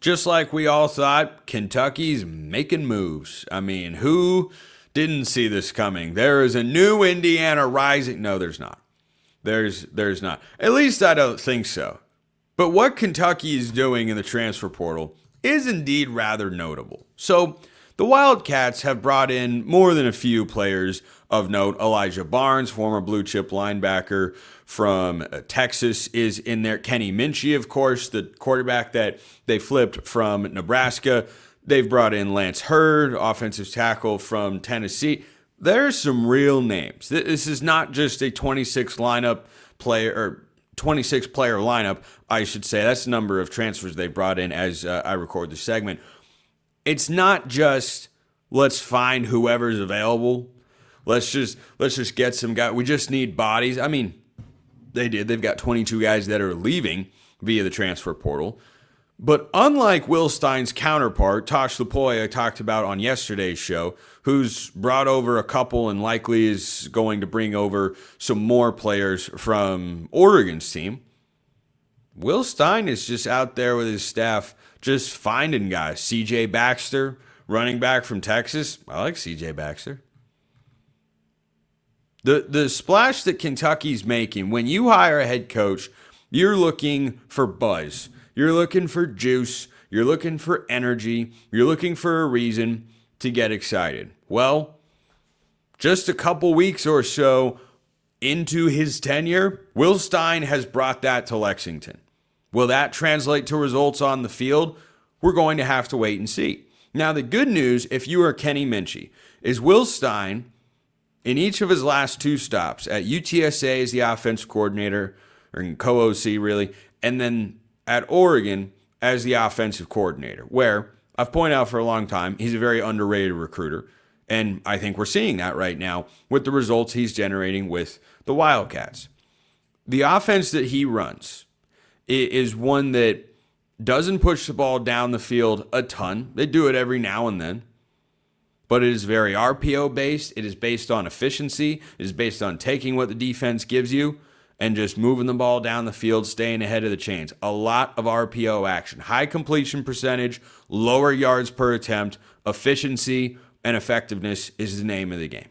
Just like we all thought, Kentucky's making moves. I mean, who didn't see this coming? There is a new Indiana rising. No, there's not. There's not. At least I don't think so. But what Kentucky is doing in the transfer portal is indeed rather notable. So the Wildcats have brought in more than a few players of note. Elijah Barnes, former blue chip linebacker from Texas, is in there. Kenny Minchey, of course, the quarterback that they flipped from Nebraska. They've brought in Lance Hurd, offensive tackle from Tennessee. There's some real names. This is not just a 26 player lineup, I should say. That's the number of transfers they brought in as I record the segment. It's not just let's find whoever's available. Let's just get some guys. We just need bodies. I mean, they did. They've got 22 guys that are leaving via the transfer portal. But unlike Will Stein's counterpart, Tosh Lupoi, I talked about on yesterday's show, who's brought over a couple and likely is going to bring over some more players from Oregon's team, Will Stein is just out there with his staff just finding guys. C.J. Baxter, running back from Texas. I like C.J. Baxter. The splash that Kentucky's making, when you hire a head coach, you're looking for buzz. You're looking for juice. You're looking for energy. You're looking for a reason to get excited. Well, just a couple weeks or so into his tenure, Will Stein has brought that to Lexington. Will that translate to results on the field? We're going to have to wait and see. Now, the good news, if you are Kenny Minchey, is Will Stein, in each of his last two stops, at UTSA as the offense coordinator, or co-OC really, and then at Oregon as the offensive coordinator, where I've pointed out for a long time, he's a very underrated recruiter. And I think we're seeing that right now with the results he's generating with the Wildcats. The offense that he runs is one that doesn't push the ball down the field a ton. They do it every now and then. But it is very RPO based. It is based on efficiency. It is based on taking what the defense gives you and just moving the ball down the field, staying ahead of the chains. A lot of RPO action. High completion percentage, lower yards per attempt, efficiency, and effectiveness is the name of the game.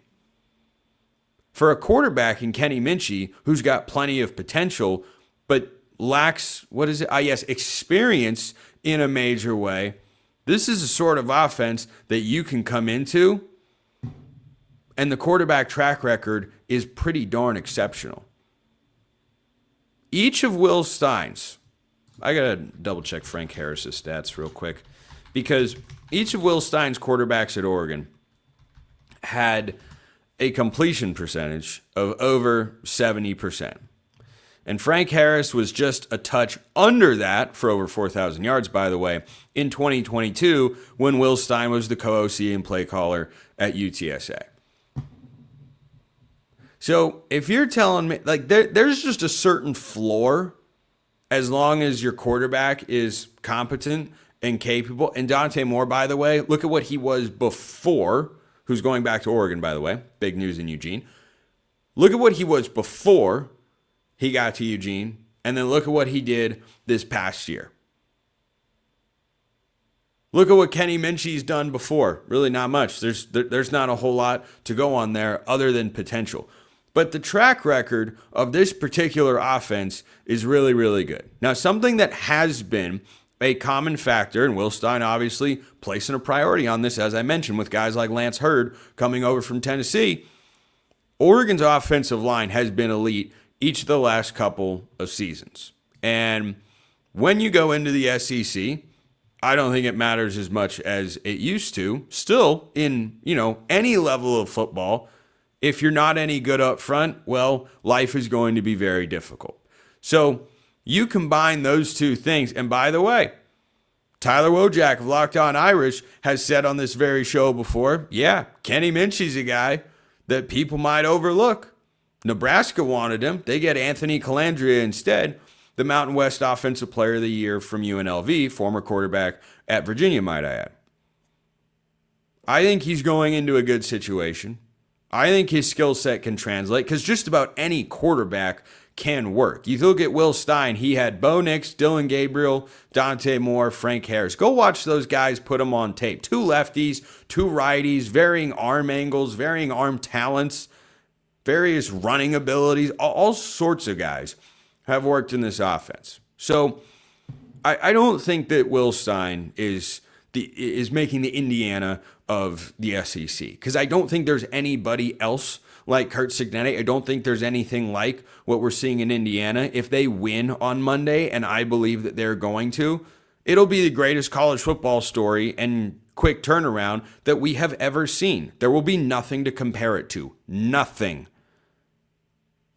For a quarterback in Kenny Minchey, who's got plenty of potential, but lacks, experience in a major way, this is a sort of offense that you can come into, and the quarterback track record is pretty darn exceptional. Each of Will Stein's, I got to double check Frank Harris's stats real quick, because each of Will Stein's quarterbacks at Oregon had a completion percentage of over 70%. And Frank Harris was just a touch under that, for over 4,000 yards, by the way, in 2022 when Will Stein was the co-OC and play caller at UTSA. So if you're telling me, like, there's just a certain floor as long as your quarterback is competent and capable. And Dante Moore, by the way, look at what he was before, who's going back to Oregon, by the way. Big news in Eugene. Look at what he was before he got to Eugene, and then look at what he did this past year. Look at what Kenny Minchey's done before. Really not much. There's not a whole lot to go on there other than potential. But the track record of this particular offense is really, really good. Now, something that has been a common factor, and Will Stein obviously placing a priority on this, as I mentioned, with guys like Lance Hurd coming over from Tennessee, Oregon's offensive line has been elite each of the last couple of seasons. And when you go into the SEC, I don't think it matters as much as it used to. Still, in any level of football, if you're not any good up front, well, life is going to be very difficult. So you combine those two things. And by the way, Tyler Wojak of Locked On Irish has said on this very show before, yeah, Kenny Minchey's a guy that people might overlook. Nebraska wanted him. They get Anthony Calandria instead, the Mountain West Offensive Player of the Year from UNLV, former quarterback at Virginia, might I add. I think he's going into a good situation. I think his skill set can translate because just about any quarterback can work. You look at Will Stein, he had Bo Nix, Dylan Gabriel, Dante Moore, Frank Harris. Go watch those guys, put them on tape. 2 lefties, 2 righties, varying arm angles, varying arm talents, various running abilities, all sorts of guys have worked in this offense. So I don't think that Will Stein is making the Indiana of the SEC, because I don't think there's anybody else like Curt Cignetti. I don't think there's anything like what we're seeing in Indiana. If they win on Monday, and I believe that they're going to, it'll be the greatest college football story and quick turnaround that we have ever seen. There will be nothing to compare it to. Nothing.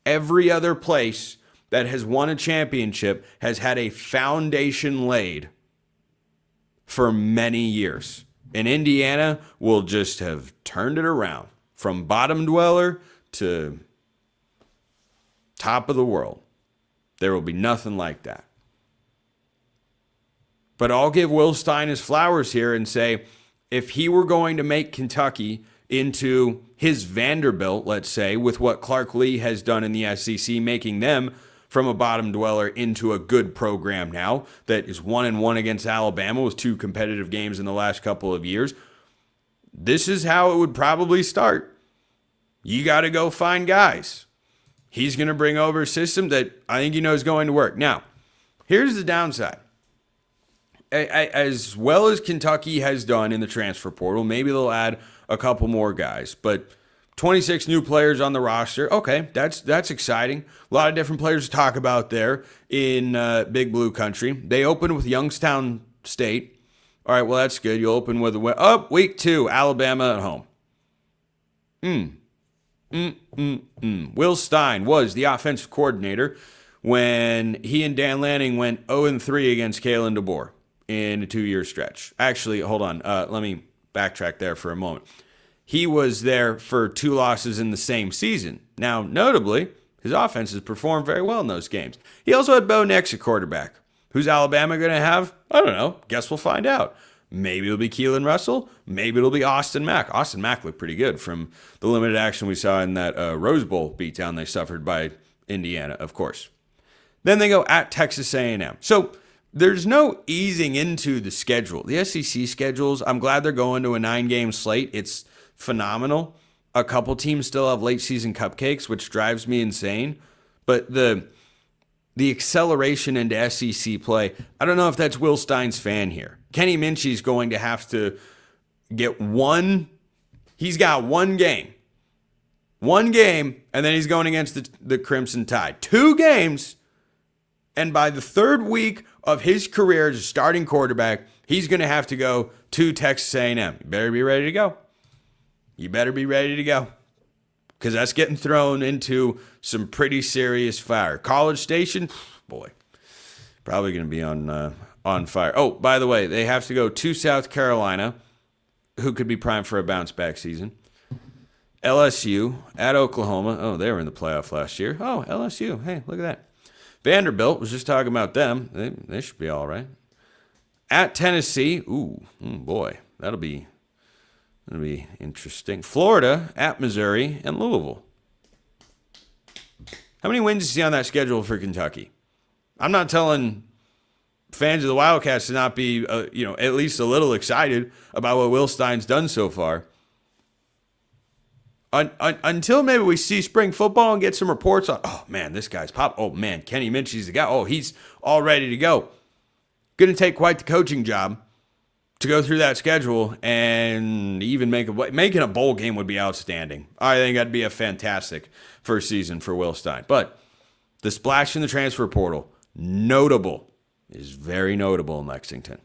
Every other place that has won a championship has had a foundation laid for many years. And Indiana will just have turned it around from bottom dweller to top of the world. There will be nothing like that. But I'll give Will Stein his flowers here and say, if he were going to make Kentucky into his Vanderbilt, let's say, with what Clark Lee has done in the SEC, making them from a bottom dweller into a good program now that is 1-1 against Alabama with 2 competitive games in the last couple of years, this is how it would probably start. You got to go find guys. He's going to bring over a system that I think he knows is going to work. Now, here's the downside. As well as Kentucky has done in the transfer portal, maybe they'll add a couple more guys, but 26 new players on the roster. Okay, that's exciting. A lot of different players to talk about there in Big Blue Country. They opened with Youngstown State. All right, well, that's good. You open with week 2, Alabama at home. Will Stein was the offensive coordinator when he and Dan Lanning went 0-3 against Kalen DeBoer in a 2-year stretch. Actually, hold on. Let me backtrack there for a moment. He was there for 2 losses in the same season. Now, notably, his offense has performed very well in those games. He also had Bo Nix at quarterback. Who's Alabama going to have? I don't know. Guess we'll find out. Maybe it'll be Keelan Russell. Maybe it'll be Austin Mack. Austin Mack looked pretty good from the limited action we saw in that Rose Bowl beatdown they suffered by Indiana, of course. Then they go at Texas A&M. So there's no easing into the schedule. The SEC schedules, I'm glad they're going to a 9-game slate. It's phenomenal. A couple teams still have late season cupcakes, which drives me insane. But the acceleration into SEC play, I don't know if that's Will Stein's fan here. Kenny Minchey is going to have to get he's got one game, and then he's going against the Crimson Tide. 2 games, and by the 3rd week of his career as a starting quarterback, he's going to have to go to Texas A&M. You better be ready to go. Because that's getting thrown into some pretty serious fire. College Station, boy, probably going to be on fire. Oh, by the way, they have to go to South Carolina, who could be primed for a bounce-back season. LSU at Oklahoma. Oh, they were in the playoff last year. Oh, LSU. Hey, look at that. Vanderbilt, was just talking about them. They should be all right. At Tennessee. Ooh, boy, that'll be interesting. Florida at Missouri and Louisville. How many wins do you see on that schedule for Kentucky? I'm not telling fans of the Wildcats to not be, at least a little excited about what Will Stein's done so far. Until maybe we see spring football and get some reports on, oh, man, this guy's pop. Oh, man, Kenny Minchey's the guy. Oh, he's all ready to go. Going to take quite the coaching job to go through that schedule and even making a bowl game would be outstanding. I think that'd be a fantastic first season for Will Stein. But the splash in the transfer portal, notable, is very notable in Lexington.